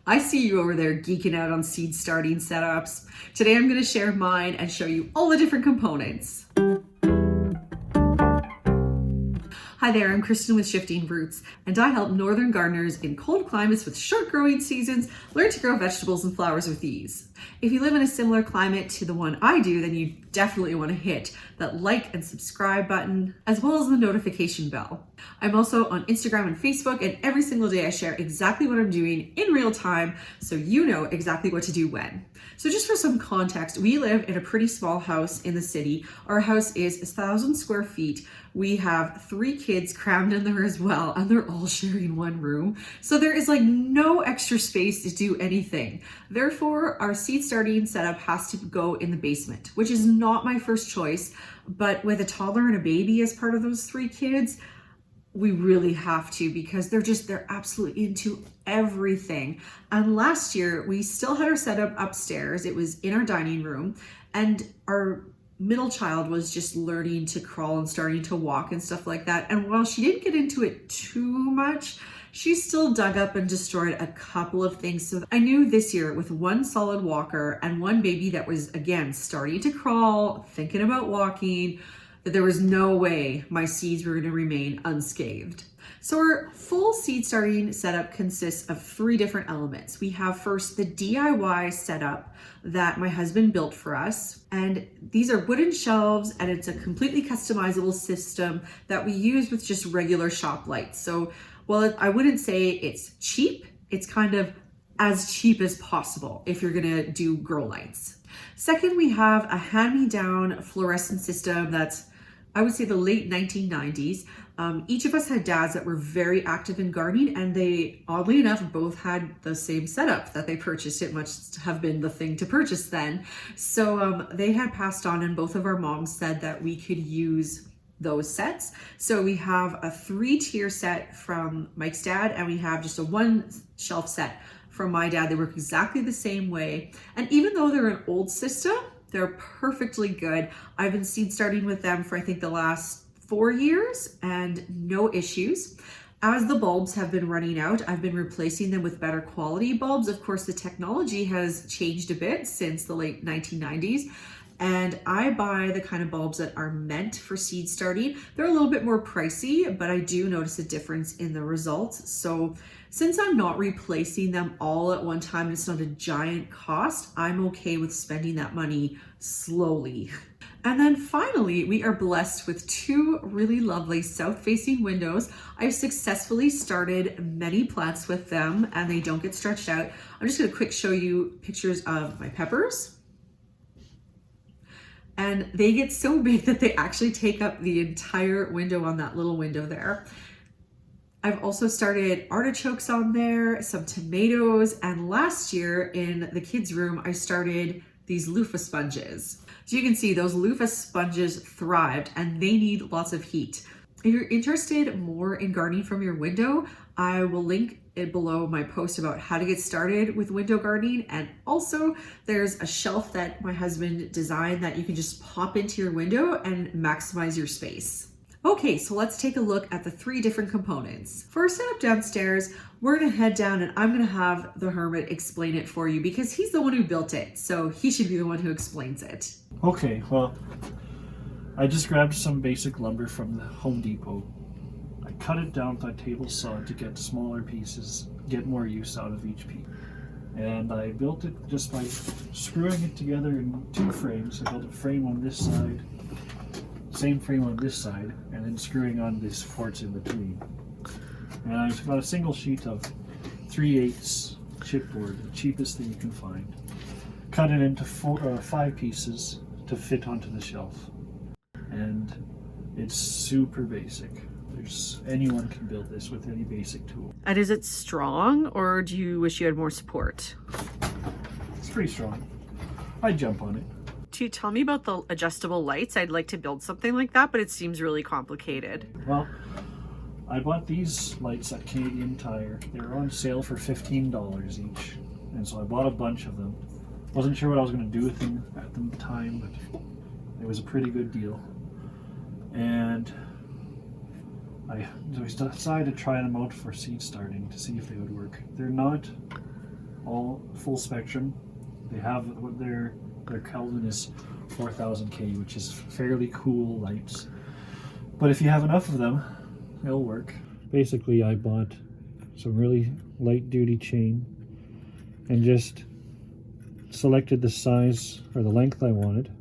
I see you over there geeking out on seed starting setups. Today I'm going to share mine and show you all the different components. Hi there, I'm Kristen with Shifting Roots, and I help northern gardeners in cold climates with short growing seasons learn to grow vegetables and flowers with ease. If you live in a similar climate to the one I do, then you definitely want to hit that like and subscribe button, as well as the notification bell. I'm also on Instagram and Facebook, and every single day I share exactly what I'm doing in real time, so you know exactly what to do when. So just for some context, we live in a pretty small house in the city. Our house is 1,000 square feet. We have 3 kids crammed in there as well, and they're all sharing one room. So there is like no extra space to do anything. Therefore, our seed starting setup has to go in the basement, which is not my first choice, but with a toddler and a baby as part of those 3 kids, we really have to, because they're absolutely into everything. And last year we still had our setup upstairs. It was in our dining room, and our middle child was just learning to crawl and starting to walk and stuff like that. And while she didn't get into it too much, she still dug up and destroyed a couple of things. So I knew this year, with 1 solid walker and 1 baby that was again starting to crawl, thinking about walking, that there was no way my seeds were going to remain unscathed. So our full seed starting setup consists of 3 different elements. We have first the DIY setup that my husband built for us. And these are wooden shelves, and it's a completely customizable system that we use with just regular shop lights. So while I wouldn't say it's cheap, it's kind of as cheap as possible if you're gonna do grow lights. Second, we have a hand-me-down fluorescent system that's, I would say, the late 1990s. Each of us had dads that were very active in gardening, and they, oddly enough, both had the same setup that they purchased. It must have been the thing to purchase then. So they had passed on, and both of our moms said that we could use those sets. So we have a 3-tier set from Mike's dad, and we have just a 1 shelf set from my dad. They work exactly the same way. And even though they're an old system, they're perfectly good. I've been seed starting with them for I think the last 4 years and no issues. As the bulbs have been running out, I've been replacing them with better quality bulbs. Of course, the technology has changed a bit since the late 1990s. And I buy the kind of bulbs that are meant for seed starting. They're a little bit more pricey, but I do notice a difference in the results. So since I'm not replacing them all at one time, it's not a giant cost, I'm okay with spending that money slowly. And then finally, we are blessed with 2 really lovely south-facing windows. I've successfully started many plants with them, and they don't get stretched out. I'm just gonna quick show you pictures of my peppers. And they get so big that they actually take up the entire window on that little window there. I've also started artichokes on there, some tomatoes, and last year in the kids' room, I started these loofah sponges. So you can see those loofah sponges thrived, and they need lots of heat. If you're interested more in gardening from your window, I will link it below my post about how to get started with window gardening. And also there's a shelf that my husband designed that you can just pop into your window and maximize your space. Okay, so let's take a look at the 3 different components. For our setup downstairs, we're gonna head down, and I'm gonna have the hermit explain it for you because he's the one who built it. So he should be the one who explains it. Okay, well, I just grabbed some basic lumber from the Home Depot. I cut it down with a table saw to get smaller pieces, get more use out of each piece. And I built it just by screwing it together in 2 frames. I built a frame on this side, same frame on this side, and then screwing on these supports in between. And I've got a single sheet of 3/8 chipboard, the cheapest thing you can find. Cut it into 5 pieces to fit onto the shelf. And it's super basic. Anyone can build this with any basic tool. And is it strong, or do you wish you had more support? It's pretty strong. I jump on it. Tell me about the adjustable lights. I'd like to build something like that, but it seems really complicated. Well, I bought these lights at Canadian Tire. They were on sale for $15 each. And so I bought a bunch of them. Wasn't sure what I was going to do with them at the time, but it was a pretty good deal. And I decided to try them out for seed starting to see if they would work. They're not all full spectrum. They have their Kelvin is 4000 K, which is fairly cool lights. But if you have enough of them, it'll work. Basically, I bought some really light duty chain and just selected the size or the length I wanted.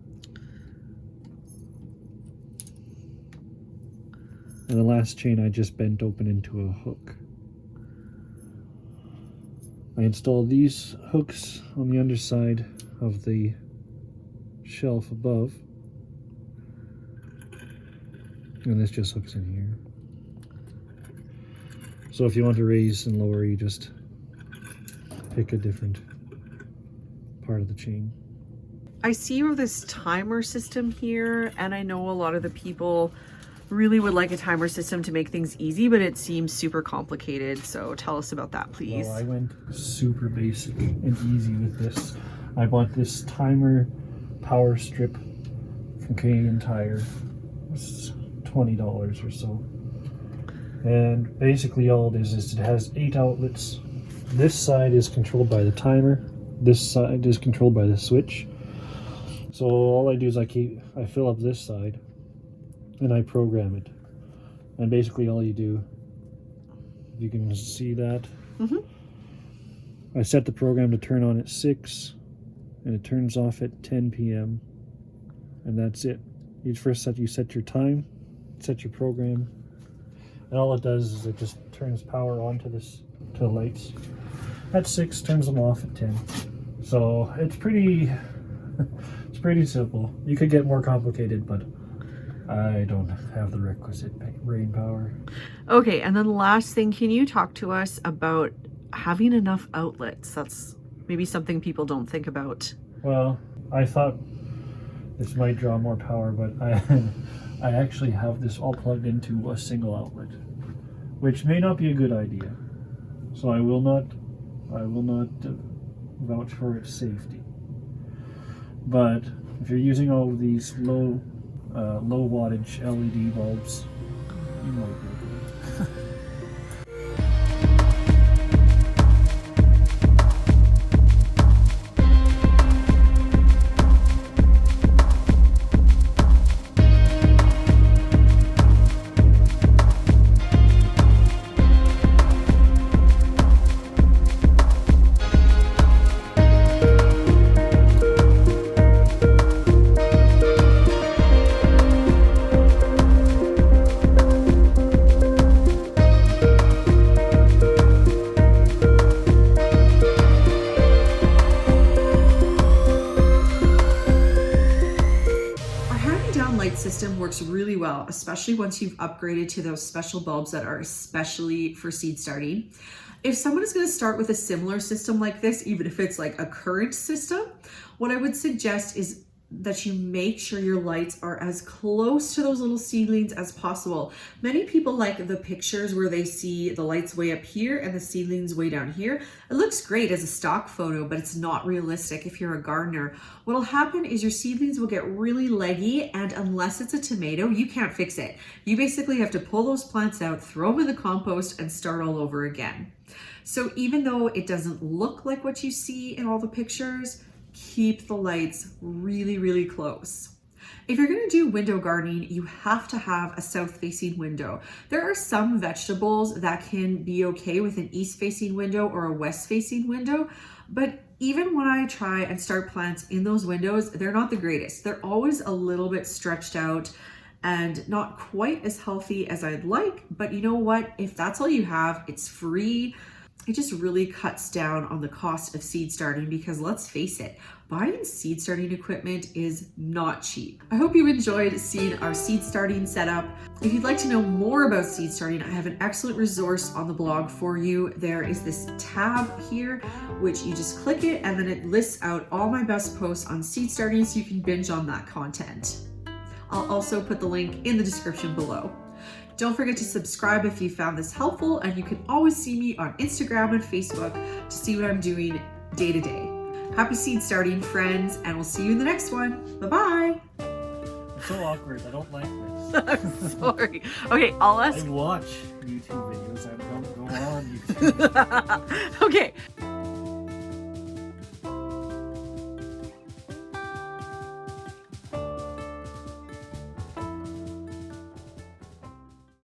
And the last chain I just bent open into a hook. I installed these hooks on the underside of the shelf above. And this just hooks in here. So if you want to raise and lower, you just pick a different part of the chain. I see you have this timer system here, and I know a lot of the people really would like a timer system to make things easy, but it seems super complicated. So tell us about that, please. Well, I went super basic and easy with this. I bought this timer power strip from Canadian Tire. It's $20 or so. And basically all it is it has 8 outlets. This side is controlled by the timer. This side is controlled by the switch. So all I do is I fill up this side and I program it. And basically all you do, you can see that. I set the program to turn on at 6 and it turns off at 10 p.m. and that's it. You set your time, set your program, and all it does is it just turns power on to the lights at 6, turns them off at 10. So it's pretty simple. You could get more complicated, but I don't have the requisite brain power. Okay, and then last thing, can you talk to us about having enough outlets? That's maybe something people don't think about. Well, I thought this might draw more power, but I actually have this all plugged into a single outlet, which may not be a good idea. So I will not vouch for its safety. But if you're using all of these low wattage LED bulbs, you might be able to. System works really well, especially once you've upgraded to those special bulbs that are especially for seed starting. If someone is going to start with a similar system like this, even if it's like a current system, what I would suggest is that you make sure your lights are as close to those little seedlings as possible. Many people like the pictures where they see the lights way up here and the seedlings way down here. It looks great as a stock photo, but it's not realistic if you're a gardener. What'll happen is your seedlings will get really leggy, and unless it's a tomato, you can't fix it. You basically have to pull those plants out, throw them in the compost, and start all over again. So even though it doesn't look like what you see in all the pictures, keep the lights really, really close. If you're going to do window gardening, you have to have a south-facing window. There are some vegetables that can be okay with an east-facing window or a west-facing window, but even when I try and start plants in those windows, they're not the greatest. They're always a little bit stretched out and not quite as healthy as I'd like, but you know what? If that's all you have, it's free. It just really cuts down on the cost of seed starting because let's face it, buying seed starting equipment is not cheap. I hope you enjoyed seeing our seed starting setup. If you'd like to know more about seed starting, I have an excellent resource on the blog for you. There is this tab here, which you just click it and then it lists out all my best posts on seed starting so you can binge on that content. I'll also put the link in the description below. Don't forget to subscribe if you found this helpful, and you can always see me on Instagram and Facebook to see what I'm doing day to day. Happy seed starting, friends, and we'll see you in the next one. Bye-bye. It's so awkward. I don't like this. I'm sorry. Okay, I'll ask. I watch YouTube videos. I don't go on YouTube. Okay.